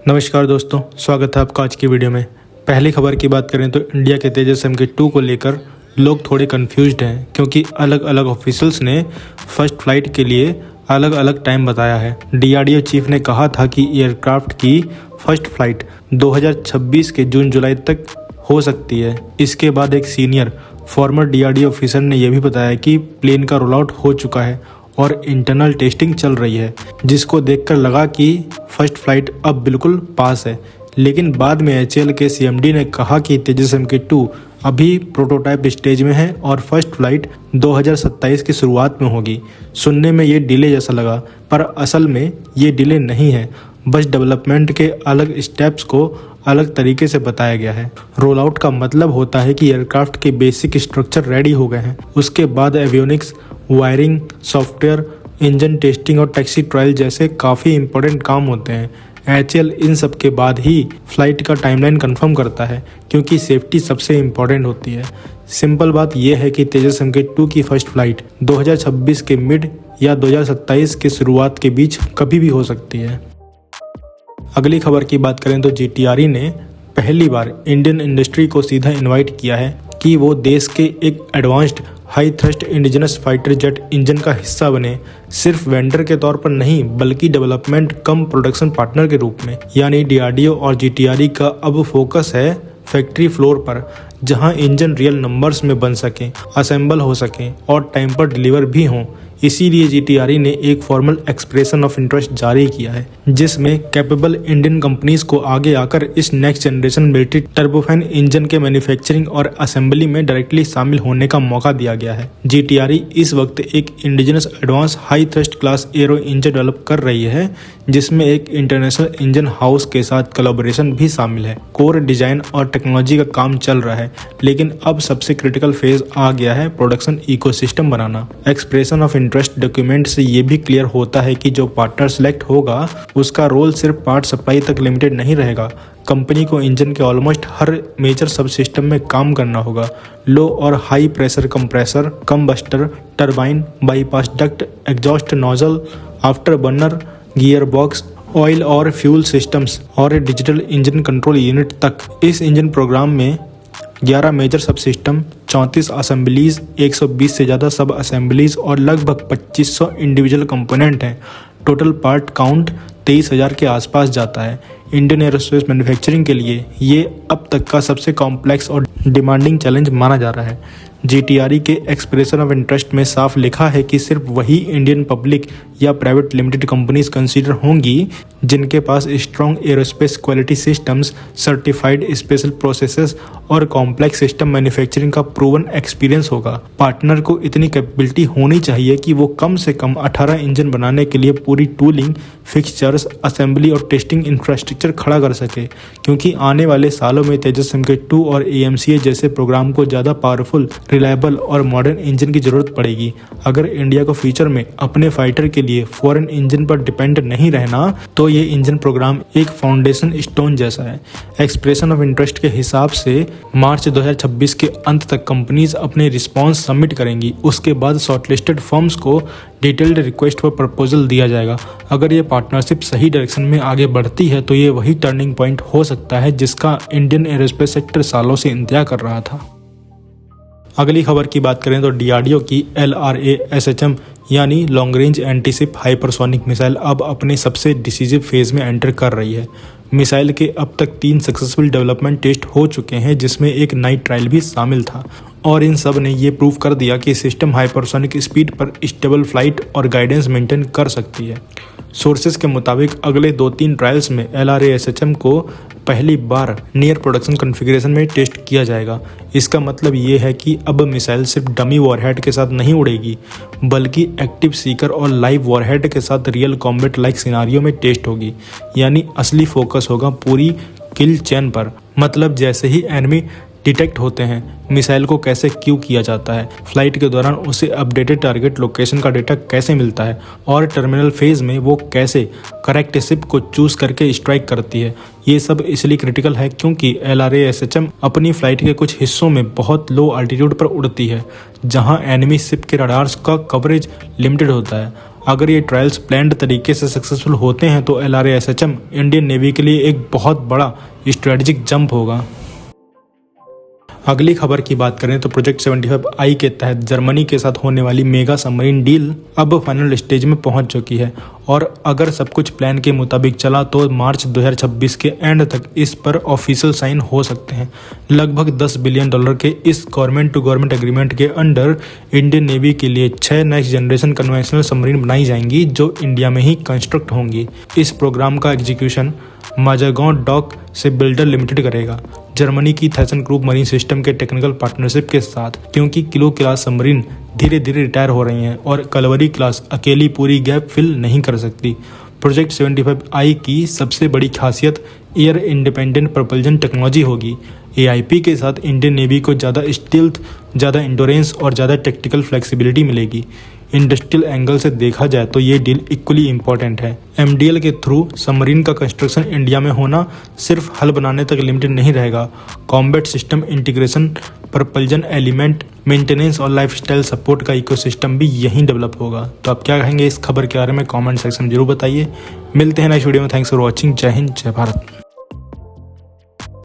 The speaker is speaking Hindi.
नमस्कार दोस्तों, स्वागत है आपका आज की वीडियो में। पहली खबर की बात करें तो इंडिया के तेजस MK2 को लेकर लोग थोड़े कंफ्यूज्ड हैं क्योंकि अलग अलग ऑफिशियल्स ने फर्स्ट फ्लाइट के लिए अलग अलग टाइम बताया है। DRDO चीफ ने कहा था कि एयरक्राफ्ट की फर्स्ट फ्लाइट 2026 के जून-जुलाई तक हो सकती है। इसके बाद एक सीनियर फॉर्मर DRDO ऑफिसर ने यह भी बताया कि प्लेन का रोल आउट हो चुका है और इंटरनल टेस्टिंग चल रही है, जिसको देखकर लगा कि फर्स्ट फ्लाइट अब बिल्कुल पास है। लेकिन बाद में HAL के CMD ने कहा कि तेजस MK2 अभी प्रोटोटाइप स्टेज में है और फर्स्ट फ्लाइट 2027 की शुरुआत में होगी। सुनने में ये डिले जैसा लगा, पर असल में ये डिले नहीं है, बस डेवलपमेंट के अलग स्टेप्स को अलग तरीके से बताया गया है। रोल आउट का मतलब होता है कि एयरक्राफ्ट के बेसिक स्ट्रक्चर रेडी हो गए हैं, उसके बाद avionics, wiring, software, engine testing और टैक्सी ट्रायल जैसे काफ़ी इंपॉर्टेंट काम होते हैं। HAL इन सब के बाद ही फ्लाइट का टाइमलाइन कंफर्म करता है क्योंकि सेफ्टी सबसे इम्पॉर्टेंट होती है। सिंपल बात यह है कि तेजस MK2 की फर्स्ट फ्लाइट 2026 के मिड या 2027 के शुरुआत के बीच कभी भी हो सकती है। अगली खबर की बात करें तो GTRE ने पहली बार इंडियन इंडस्ट्री को सीधा इनवाइट किया है कि वो देश के एक advanced high thrust indigenous fighter jet engine का हिस्सा बने, सिर्फ वेंडर के तौर पर नहीं बल्कि डेवलपमेंट कम प्रोडक्शन पार्टनर के रूप में। यानी DRDO और GTRE का अब फोकस है फैक्ट्री फ्लोर पर, जहां इंजन रियल नंबर्स में बन सकें, असेंबल हो सकें और टाइम पर डिलीवर भी हों। इसीलिए GTRE ने एक फॉर्मल एक्सप्रेशन ऑफ इंटरेस्ट जारी किया है, जिसमें कैपेबल इंडियन कंपनीज को आगे आकर इस next generation military turbofan engine के मैन्युफैक्चरिंग और असेंबली में डायरेक्टली शामिल होने का मौका दिया गया है। GTRE इस वक्त एक indigenous advance high thrust class arrow engine develop कर रही है, जिसमें एक इंटरनेशनल इंजन हाउस के साथ कोलैबोरेशन भी शामिल है। कोर डिजाइन और टेक्नोलॉजी का काम चल रहा है, लेकिन अब सबसे क्रिटिकल फेज आ गया है production ecosystem banana. Expression of interest document से ये भी क्लियर होता है कि जो पार्टनर सेलेक्ट होगा उसका रोल सिर्फ पार्ट सप्लाई तक लिमिटेड नहीं रहेगा। कंपनी को इंजन के ऑलमोस्ट हर मेजर सब सिस्टम में काम करना होगा। लो और high pressure compressor, combustor, turbine, bypass duct, exhaust nozzle, after burner, gear box, oil और फ्यूल सिस्टम्स और डिजिटल इंजन कंट्रोल यूनिट तक। इस इंजन प्रोग्राम में 11 मेजर सब सिस्टम, 34 असेंबलीज, 120 से ज़्यादा सब असेंबलीज और लगभग 2500 इंडिविजुअल कंपोनेंट हैं। टोटल पार्ट काउंट 23,000 के आसपास जाता है। इंडियन एरोस्पेस मैन्युफैक्चरिंग के लिए ये अब तक का सबसे कॉम्प्लेक्स और डिमांडिंग चैलेंज माना जा रहा है। GTRE के एक्सप्रेशन ऑफ इंटरेस्ट में साफ लिखा है कि सिर्फ वही इंडियन पब्लिक या प्राइवेट लिमिटेड कंपनीज कंसीडर होंगी जिनके पास strong aerospace quality systems, certified special processes और कॉम्प्लेक्स सिस्टम मैन्युफैक्चरिंग का प्रूवन एक्सपीरियंस होगा। पार्टनर को इतनी कैपेबिलिटी होनी चाहिए कि वो कम से कम 18 इंजन बनाने के लिए पूरी टूलिंग, फिक्सचर्स, असेंबली और टेस्टिंग इंफ्रास्ट्रक्चर खड़ा कर सके, क्योंकि आने वाले सालों में तेजस MK2 और AMCA जैसे प्रोग्राम को ज़्यादा पावरफुल, रिलायबल और मॉडर्न इंजन की जरूरत पड़ेगी। अगर इंडिया को फ्यूचर में अपने फाइटर के लिए फॉरेन इंजन पर डिपेंड नहीं रहना, तो ये इंजन प्रोग्राम एक फाउंडेशन स्टोन जैसा है। एक्सप्रेशन ऑफ इंटरेस्ट के हिसाब से मार्च 2026 के अंत तक कंपनीज अपने रिस्पॉन्स सबमिट करेंगी। उसके बाद शॉर्टलिस्टेड फर्म्स को डिटेल्ड रिक्वेस्ट पर प्रपोजल दिया जाएगा। अगर ये पार्टनरशिप सही डायरेक्शन में आगे बढ़ती है तो ये वही टर्निंग पॉइंट हो सकता है जिसका इंडियन एरोस्पेस सेक्टर सालों से इंतजार कर रहा था। अगली खबर की बात करें तो DRDO की LRA-SHM यानी long range antiship hypersonic missile अब अपने सबसे डिसीजिव फेज में एंटर कर रही है। मिसाइल के अब तक 3 सक्सेसफुल डेवलपमेंट टेस्ट हो चुके हैं, जिसमें एक नाइट ट्रायल भी शामिल था, और इन सब ने ये प्रूव कर दिया कि सिस्टम हाइपरसोनिक स्पीड पर स्टेबल फ्लाइट और गाइडेंस मेंटेन कर सकती है। सोर्सेज के मुताबिक अगले 2-3 ट्रायल्स में LRA-SHM को पहली बार नियर प्रोडक्शन कॉन्फ़िगरेशन में टेस्ट किया जाएगा। इसका मतलब ये है कि अब मिसाइल सिर्फ डमी वॉरहेड के साथ नहीं उड़ेगी, बल्कि एक्टिव सीकर और लाइव वॉरहेड के साथ रियल कॉम्बैट लाइक सिनारियो में टेस्ट होगी। यानी असली फोकस होगा पूरी किल चेन पर। मतलब जैसे ही एनिमी डिटेक्ट होते हैं, मिसाइल को कैसे क्यू किया जाता है, फ्लाइट के दौरान उसे अपडेटेड टारगेट लोकेशन का डेटा कैसे मिलता है, और टर्मिनल फेज में वो कैसे करेक्ट शिप को चूज करके स्ट्राइक करती है। ये सब इसलिए क्रिटिकल है क्योंकि LRA-SHM अपनी फ्लाइट के कुछ हिस्सों में बहुत लो अल्टीट्यूड पर उड़ती है, जहां एनिमी शिप के रडार्स का कवरेज लिमिटेड होता है। अगर ये ट्रायल्स प्लान्ड तरीके से सक्सेसफुल होते हैं तो LRA-SHM इंडियन नेवी के लिए एक बहुत बड़ा स्ट्रेटेजिक जंप होगा। अगली खबर की बात करें तो प्रोजेक्ट 75I के तहत जर्मनी के साथ होने वाली मेगा सबमरीन डील अब फाइनल स्टेज में पहुंच चुकी है और अगर सब कुछ प्लान के मुताबिक चला तो मार्च 2026 के एंड तक इस पर ऑफिशियल साइन हो सकते हैं। लगभग $10 बिलियन के इस गवर्नमेंट टू गवर्नमेंट एग्रीमेंट के अंडर इंडियन नेवी के लिए 6 नेक्स्ट जनरेशन कन्वेंशनल सबमरीन बनाई जाएंगी जो इंडिया में ही कंस्ट्रक्ट होंगी। इस प्रोग्राम का एग्जीक्यूशन माजागांव डॉक से बिल्डर लिमिटेड करेगा, जर्मनी की थैसन-क्रूप मरीन सिस्टम के टेक्निकल पार्टनरशिप के साथ, क्योंकि किलो क्लास सबमरीन धीरे धीरे रिटायर हो रही हैं और कलवरी क्लास अकेली पूरी गैप फिल नहीं कर सकती। प्रोजेक्ट 75I की सबसे बड़ी खासियत एयर इंडिपेंडेंट propulsion टेक्नोलॉजी होगी। AIP के साथ इंडियन नेवी को ज़्यादा स्टील्थ, ज़्यादा इंडोरेंस और ज़्यादा टेक्टिकल फ्लेक्सिबिलिटी मिलेगी। इंडस्ट्रियल एंगल से देखा जाए तो ये डील इक्वली इंपॉर्टेंट है। MDL के थ्रू सबमरीन का कंस्ट्रक्शन इंडिया में होना सिर्फ हल बनाने तक लिमिटेड नहीं रहेगा। Combat system integration, propulsion element maintenance और लाइफस्टाइल सपोर्ट का इकोसिस्टम भी यहीं डेवलप होगा। तो आप क्या कहेंगे इस खबर के बारे में कमेंट सेक्शन में जरूर बताइए। मिलते हैं नेक्स्ट वीडियो में। Thanks for watching. जय हिंद, जय भारत।